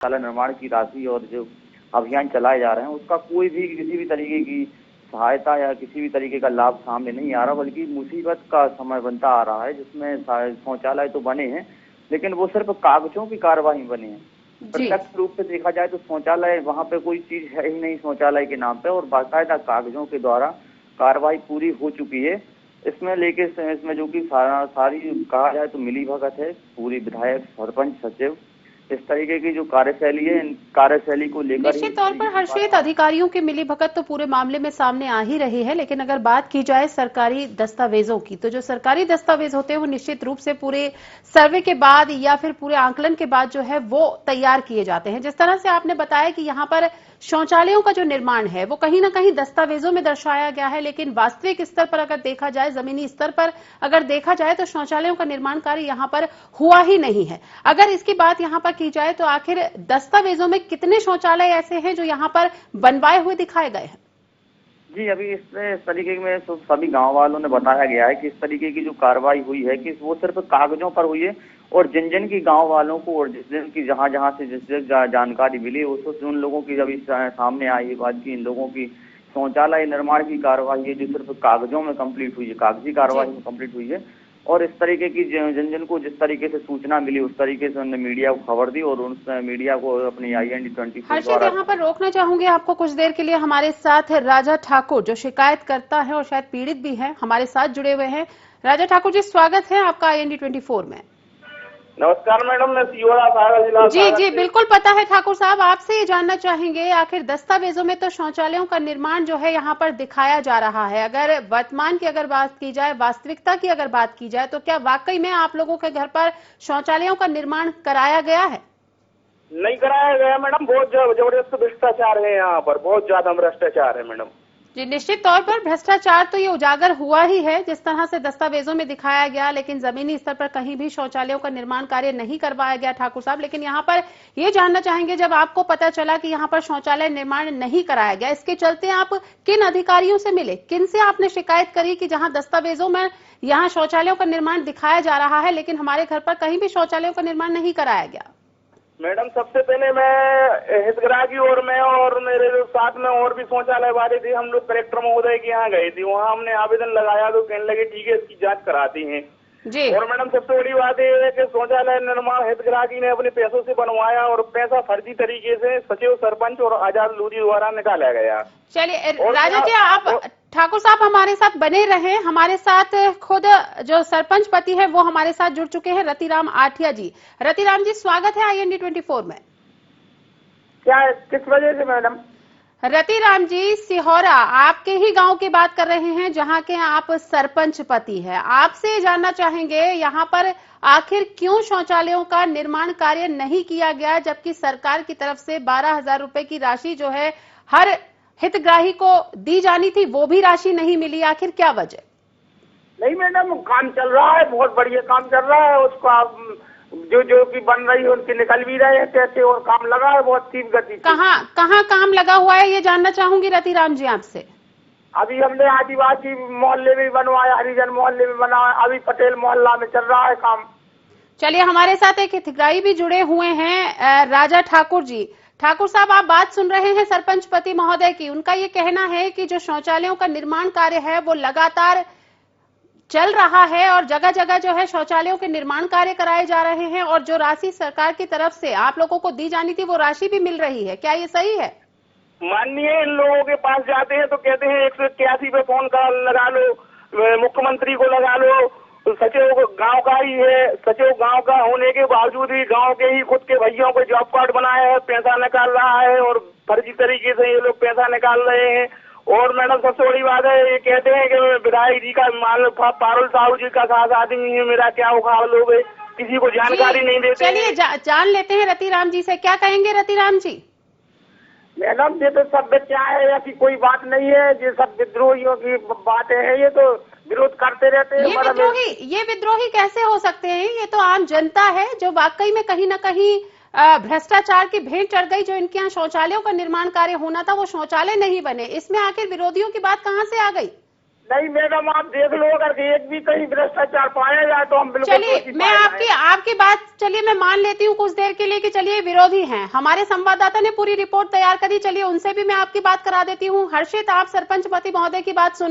शौचालय निर्माण की राशि और जो अभियान चलाए जा रहे हैं उसका कोई भी किसी भी तरीके की सहायता या किसी भी तरीके का लाभ सामने नहीं आ रहा, बल्कि मुसीबत का समय बनता आ रहा है, जिसमें शौचालय तो बने हैं लेकिन वो सिर्फ कागजों की कार्यवाही बने हैं। प्रत्यक्ष रूप से देखा जाए तो शौचालय वहाँ पे कोई चीज है ही नहीं शौचालय के नाम पे, और बाकायदा कागजों के द्वारा कार्रवाई पूरी हो चुकी है। इसमें जो कि सारी कहा जाए तो मिली भगत है, पूरी विधायक, सरपंच, सचिव, इस तरीके की जो कार्यशैली है, इन कार्यशैली को लेकर निश्चित तौर पर हर्षित अधिकारियों की मिलीभगत तो पूरे मामले में सामने आ ही रही है। लेकिन अगर बात की जाए सरकारी दस्तावेजों की, तो जो सरकारी दस्तावेज होते हैं वो निश्चित रूप से पूरे सर्वे के बाद या फिर पूरे आंकलन के बाद जो है वो तैयार किए जाते हैं। जिस तरह से आपने बताया कि यहाँ पर शौचालयों का जो निर्माण है वो कहीं ना कहीं दस्तावेजों में दर्शाया गया है, लेकिन वास्तविक स्तर पर अगर देखा जाए, जमीनी स्तर पर अगर देखा जाए तो शौचालयों का निर्माण कार्य यहाँ पर हुआ ही नहीं है। अगर इसकी बात यहाँ पर की जाए तो आखिर दस्तावेजों में कितने शौचालय ऐसे हैं जो यहाँ पर बनवाए हुए दिखाए गए हैं? जी, अभी इस तरीके में सभी गांव वालों ने बताया गया है कि इस तरीके की जो कार्रवाई हुई है कि वो सिर्फ कागजों पर हुई है, और जिन की गांव वालों को और जिन की जहां से जिस जानकारी मिली उन लोगों की जब इस सामने आई बात की इन लोगों की शौचालय निर्माण की कार्रवाई है जो सिर्फ कागजों में कंप्लीट हुई है, कागजी कार्रवाई में कंप्लीट हुई है। और इस तरीके की जिन को जिस तरीके से सूचना मिली उस तरीके से उन्होंने मीडिया को खबर दी और उस मीडिया को अपनी IND24 हर्षित, यहाँ पर रोकना चाहूंगी आपको कुछ देर के लिए। हमारे साथ है राजा ठाकुर, जो शिकायत करता है और शायद पीड़ित भी है, हमारे साथ जुड़े हुए हैं। राजा ठाकुर जी, स्वागत है आपका IND24 में। नमस्कार मैडम, मैं सिहोरा सागर जिला। जी, बिल्कुल पता है ठाकुर साहब, आपसे ये जानना चाहेंगे आखिर दस्तावेजों में तो शौचालयों का निर्माण जो है यहाँ पर दिखाया जा रहा है। अगर वर्तमान की अगर बात की जाए, वास्तविकता की अगर बात की जाए, तो क्या वाकई में आप लोगों के घर पर शौचालयों का निर्माण कराया गया है? नहीं कराया गया मैडम, बहुत जबरदस्त भ्रष्टाचार है यहाँ पर, बहुत ज्यादा भ्रष्टाचार है मैडम। जी, निश्चित तौर पर भ्रष्टाचार तो ये उजागर हुआ ही है जिस तरह से दस्तावेजों में दिखाया गया, लेकिन जमीनी स्तर पर कहीं भी शौचालयों का निर्माण कार्य नहीं करवाया गया ठाकुर साहब। लेकिन यहाँ पर ये जानना चाहेंगे, जब आपको पता चला कि यहाँ पर शौचालय निर्माण नहीं कराया गया, इसके चलते आप किन अधिकारियों से मिले, किन से आपने शिकायत करी कि जहाँ दस्तावेजों में यहाँ शौचालयों का निर्माण दिखाया जा रहा है लेकिन हमारे घर पर कहीं भी शौचालयों का निर्माण नहीं कराया गया? मैडम, सबसे पहले मैं हितग्राही और मैं और मेरे साथ में और भी शौचालय वाले थे, हम लोग कलेक्टर महोदय के यहाँ गए थे। वहाँ हमने आवेदन लगाया तो कहने लगे ठीक है, इसकी जांच कराते हैं जी। और मैडम सबसे बड़ी बात यह है कि शौचालय निर्माण हितग्राही ने अपने पैसों से बनवाया और पैसा फर्जी तरीके से सचिव, सरपंच और आजाद लोधी द्वारा निकाला गया। चलिए राजा जी, आप ठाकुर साहब हमारे साथ बने रहे। हमारे साथ खुद जो सरपंच पति है वो हमारे साथ जुड़ चुके हैं, रतिराम आठिया जी। रतिराम जी, स्वागत है IND24 में। क्या, किस वजह से मैडम? रतिराम जी, सिहोरा आपके ही गांव की बात कर रहे हैं जहां के आप सरपंच पति हैं। आपसे जानना चाहेंगे यहाँ पर आखिर क्यों शौचालयों का निर्माण कार्य नहीं किया गया, जबकि सरकार की तरफ से 12,000 रुपए की राशि जो है हर हितग्राही को दी जानी थी, वो भी राशि नहीं मिली। आखिर क्या वजह? नहीं मैडम, काम चल रहा है, बहुत बढ़िया काम चल रहा है। उसका जो भी बन रही है उनके निकल भी रहे हैं कैसे, और काम लगा है बहुत तीव्र गति से। कहाँ काम लगा हुआ है ये जानना चाहूंगी रतिराम जी आपसे। अभी हमने आदिवासी मोहल्ले में बनवाया, हरिजन मोहल्ले में बनाया, अभी पटेल मोहल्ला में चल रहा है काम। चलिए, हमारे साथ एक हितग्राही भी जुड़े हुए हैं, राजा ठाकुर जी। ठाकुर साहब, आप बात सुन रहे हैं सरपंच पति महोदय की। उनका ये कहना है कि जो शौचालयों का निर्माण कार्य है वो लगातार चल रहा है और जगह जगह जो है शौचालयों के निर्माण कार्य कराए जा रहे हैं, और जो राशि सरकार की तरफ से आप लोगों को दी जानी थी वो राशि भी मिल रही है। क्या ये सही है? माननीय, इन लोगों के पास जाते हैं तो कहते हैं 181 पे फोन लगा लो, मुख्यमंत्री को लगा लो, सचिव गांव का ही है, सचिव गांव का होने के बावजूद भी गांव के ही खुद के भैयों को जॉब कार्ड बनाया है, पैसा निकाल रहा है और फर्जी तरीके से ये लोग पैसा निकाल रहे हैं। और मैडम सबसे बड़ी बात है, ये कहते हैं कि विधायक जी का मान पारुल साहू जी का खास आदमी है, मेरा क्या उखाड़ लोगे, किसी को जानकारी नहीं देते। चलिए जान लेते हैं रतिराम जी से। क्या कहेंगे रतिराम जी? मैडम, ये तो सब क्या है, ऐसी कोई बात नहीं है, ये सब विद्रोहियों की बातें हैं, ये तो विरोध करते रहते हैं। ये विद्रोही कैसे हो सकते हैं? ये तो आम जनता है जो वाकई में कहीं ना कहीं भ्रष्टाचार की भेंट चढ़ गई। जो इनके यहाँ शौचालयों का निर्माण कार्य होना था वो शौचालय नहीं बने, इसमें आखिर विरोधियों की बात कहाँ से आ गई? नहीं मैडम, आप देख लो, अगर एक भी कहीं भ्रष्टाचार पाया जाए तो हम बिल्कुल चलिए दोषी मैं पाए आपकी बात चलिए मैं मान लेती हूँ कुछ देर के लिए कि चलिए विरोधी हैं। हमारे संवाददाता ने पूरी रिपोर्ट तैयार करी, चलिए उनसे भी मैं आपकी बात करा देती हूँ। हर्षित, आप सरपंच पति महोदय की बात सुन